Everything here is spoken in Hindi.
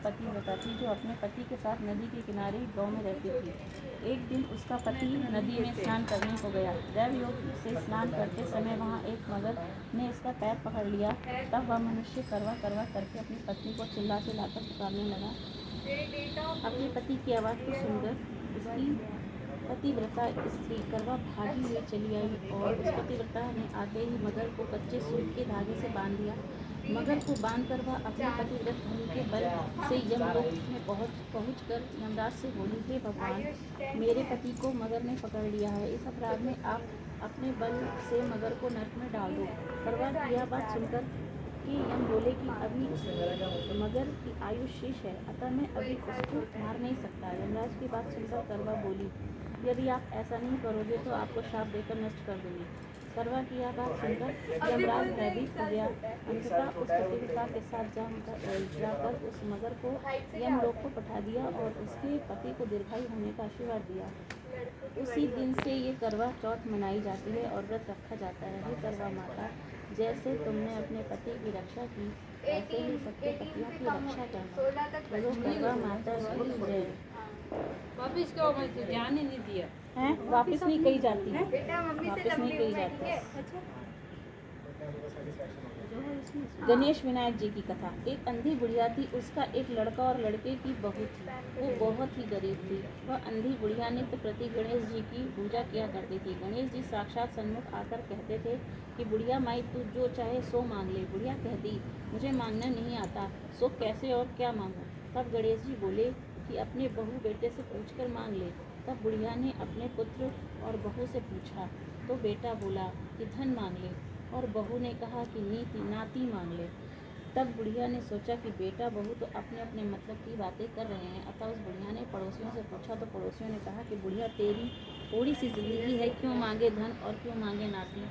पतिव्रता थी जो अपने पति के साथ नदी के किनारे गांव में रहती थी। एक दिन उसका पति नदी में स्नान करने को गया। दैवयोग से स्नान करते समय वहां एक मगर ने उसका पैर पकड़ लिया। तब वह मनुष्य करवा करवा करके अपनी पत्नी को चिल्ला चिल्लाकर पुकारने लगा। अपने पति की आवाज़ को सुनकर उसकी पतिव्रता स्त्री करवा भागी हुई चली आई और उस पतिव्रता ने आते ही मगर को कच्चे सूत के धागे से बांध दिया। मगर को बांधकर वह अपने पतिव्रत धन के बल से यमलोक में पहुंचकर यमराज से बोली, हे भगवान, मेरे पति को मगर ने पकड़ लिया है। इस अपराध में आप अपने बल से मगर को नरक में डाल दो। करवा की यह बात सुनकर कि यम बोले कि अभी मगर की आयु शेष है, अतः मैं अभी उसको मार नहीं सकता। यमराज की बात सुनकर करवा बोली, यदि आप ऐसा नहीं करोगे तो आपको श्राप देकर नष्ट कर दूंगी। करवा की यह बात सुनकर यमराज भयभीत हो गया। अंततः उस पतिव्रता के साथ जाकर उस मगर को यमलोक को पठा दिया और उसके पति को दीर्घायु होने का आशीर्वाद दिया। उसी दिन से ये करवा चौथ मनाई जाती है और व्रत रखा जाता है। हे करवा माता, जैसे तुमने अपने पति की रक्षा की, ऐसे ही सबके पतियों की रक्षा करना। बोलो करवा माता की जय। वापिस क्यों ध्यान ही नहीं दिया है? वापिस नहीं कही जाती है, वापिस नहीं कही जाती है। गणेश विनायक जी की कथा। एक अंधी बुढ़िया थी, उसका एक लड़का और लड़के की बहू थी। वो बहुत ही गरीब थी। वह अंधी बुढ़िया नित्य प्रति गणेश जी की पूजा किया करती थी। गणेश जी साक्षात सन्मुख आकर कहते थे कि बुढ़िया माई, तू जो चाहे सो मांग ले। बुढ़िया कहती, मुझे मांगना नहीं आता, सो कैसे और क्या मांगूं। तब गणेश जी बोले कि अपने बहू बेटे से पूछकर मांग ले। तब बुढ़िया ने अपने पुत्र और बहू से पूछा तो बेटा बोला कि धन मांग ले और बहू ने कहा कि नाती मांग ले। तब बुढ़िया ने सोचा कि बेटा बहू तो अपने अपने मतलब की बातें कर रहे हैं। अतः उस बुढ़िया ने पड़ोसियों से पूछा तो पड़ोसियों ने कहा कि बुढ़िया, तेरी थोड़ी सी जिंदगी है, क्यों मांगे धन और क्यों मांगे नाती।